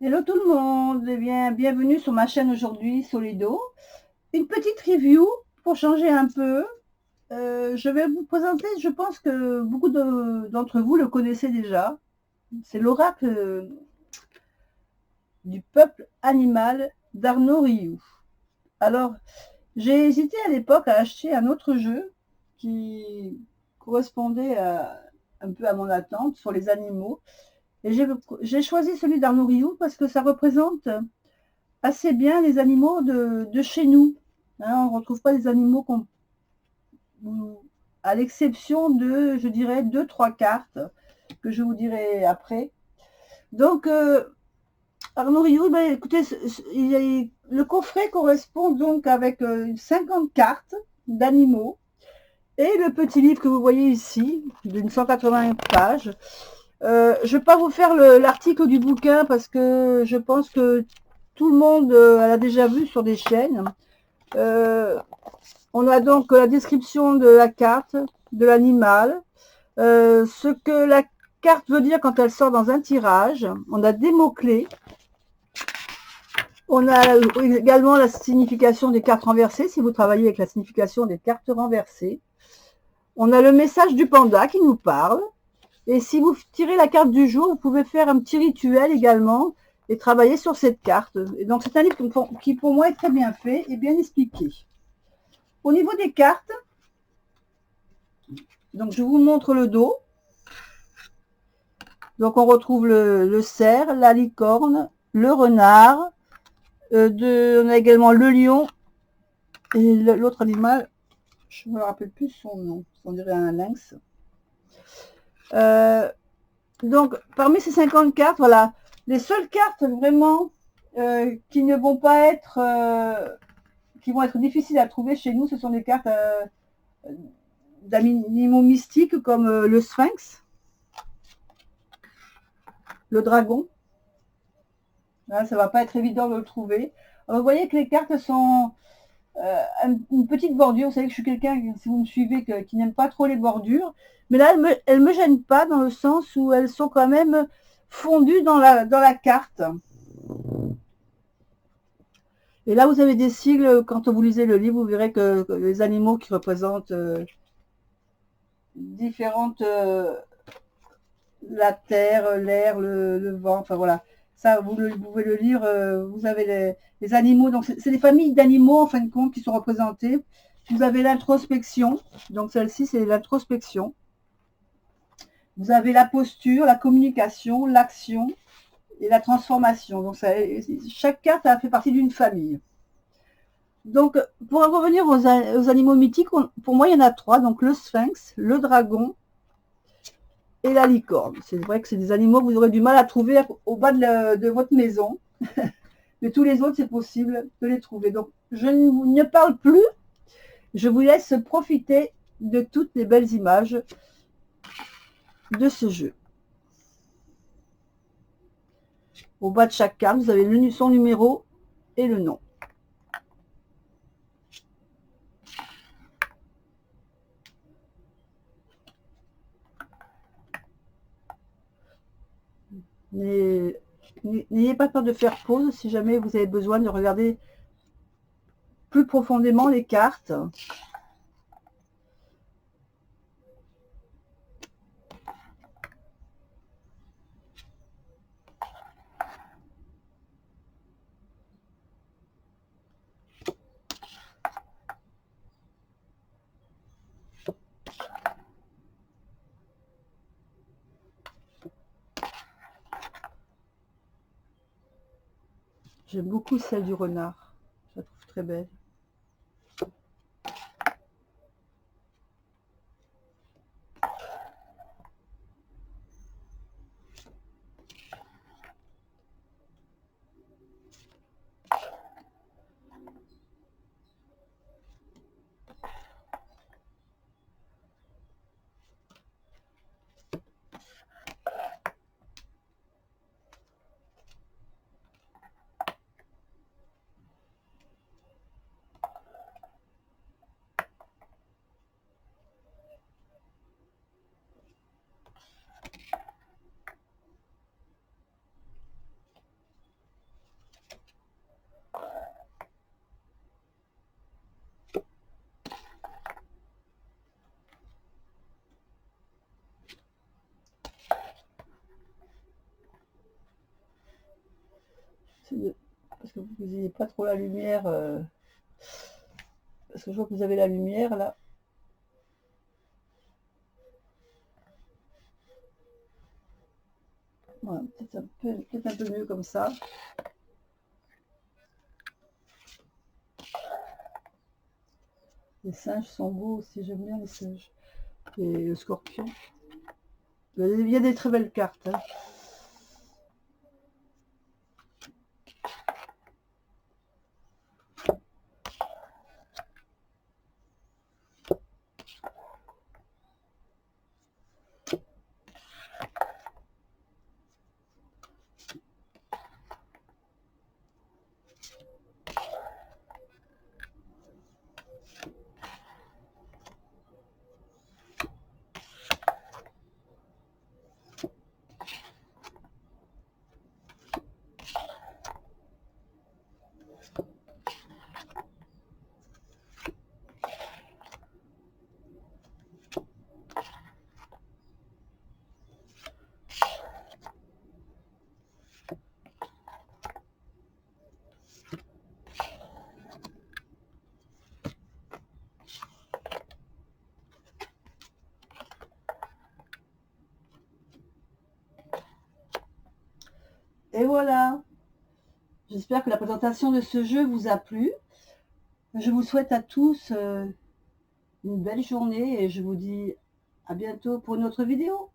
Hello tout le monde, eh bien, bienvenue sur ma chaîne aujourd'hui, Solido. Une petite review pour changer un peu. Je vais vous présenter, je pense que beaucoup d'entre vous le connaissez déjà. C'est l'oracle du peuple animal d'Arnaud Rioux. Alors, j'ai hésité à l'époque à acheter un autre jeu qui correspondait un peu à mon attente sur les animaux. Et j'ai choisi celui d'Arnaud Rioux parce que ça représente assez bien les animaux de chez nous. Hein, on ne retrouve pas des animaux à l'exception de, je dirais, deux, trois cartes que je vous dirai après. Donc, Arnaud Rioux, ben, écoutez, le coffret correspond donc avec 50 cartes d'animaux et le petit livre que vous voyez ici, d'une 180 pages. Je ne vais pas vous faire l'article du bouquin parce que je pense que tout le monde l'a déjà vu sur des chaînes. Euh, on a donc la description de la carte, de l'animal, ce que la carte veut dire quand elle sort dans un tirage. On a des mots-clés. On a également la signification des cartes renversées, si vous travaillez avec la signification des cartes renversées. On a le message du panda qui nous parle. Et si vous tirez la carte du jour, vous pouvez faire un petit rituel également et travailler sur cette carte. Et donc c'est un livre qui pour moi est très bien fait et bien expliqué. Au niveau des cartes, donc je vous montre le dos. Donc on retrouve le cerf, la licorne, le renard, on a également le lion et l'autre animal, je ne me rappelle plus son nom, on dirait un lynx. Euh, donc parmi ces 50 cartes, voilà, les seules cartes vraiment qui ne vont pas être, qui vont être difficiles à trouver chez nous, ce sont des cartes d'animaux mystiques comme le sphinx, le dragon. Là, ça va pas être évident de le trouver. Alors, vous voyez que les cartes sont une petite bordure. Vous savez que je suis quelqu'un, si vous me suivez, qui n'aime pas trop les bordures. Mais là, elles me gênent pas dans le sens où elles sont quand même fondues dans la carte. Et là, vous avez des sigles. Quand vous lisez le livre, vous verrez que les animaux qui représentent différentes, la terre, l'air, le vent, enfin voilà. Ça, vous pouvez le lire. Vous avez les animaux. Donc, c'est des familles d'animaux, en fin de compte, qui sont représentées. Vous avez l'introspection. Donc, celle-ci, c'est l'introspection. Vous avez la posture, la communication, l'action et la transformation. Donc, ça, chaque carte a fait partie d'une famille. Donc, pour en revenir aux animaux mythiques, pour moi, il y en a trois. Donc, le sphinx, le dragon et la licorne. C'est vrai que c'est des animaux que vous aurez du mal à trouver au bas de votre maison. Mais tous les autres, c'est possible de les trouver. Donc, je ne parle plus. Je vous laisse profiter de toutes les belles images de ce jeu. Au bas de chaque carte, vous avez son numéro et le nom. N'ayez pas peur de faire pause si jamais vous avez besoin de regarder plus profondément les cartes. J'aime beaucoup celle du renard. Je la trouve très belle. Parce que vous n'ayez pas trop la lumière. Parce que je vois que vous avez la lumière là. Voilà, peut-être un peu mieux comme ça. Les singes sont beaux aussi, j'aime bien les singes. Et le scorpion. Il y a des très belles cartes. Hein. Et voilà. J'espère que la présentation de ce jeu vous a plu. Je vous souhaite à tous une belle journée et je vous dis à bientôt pour une autre vidéo.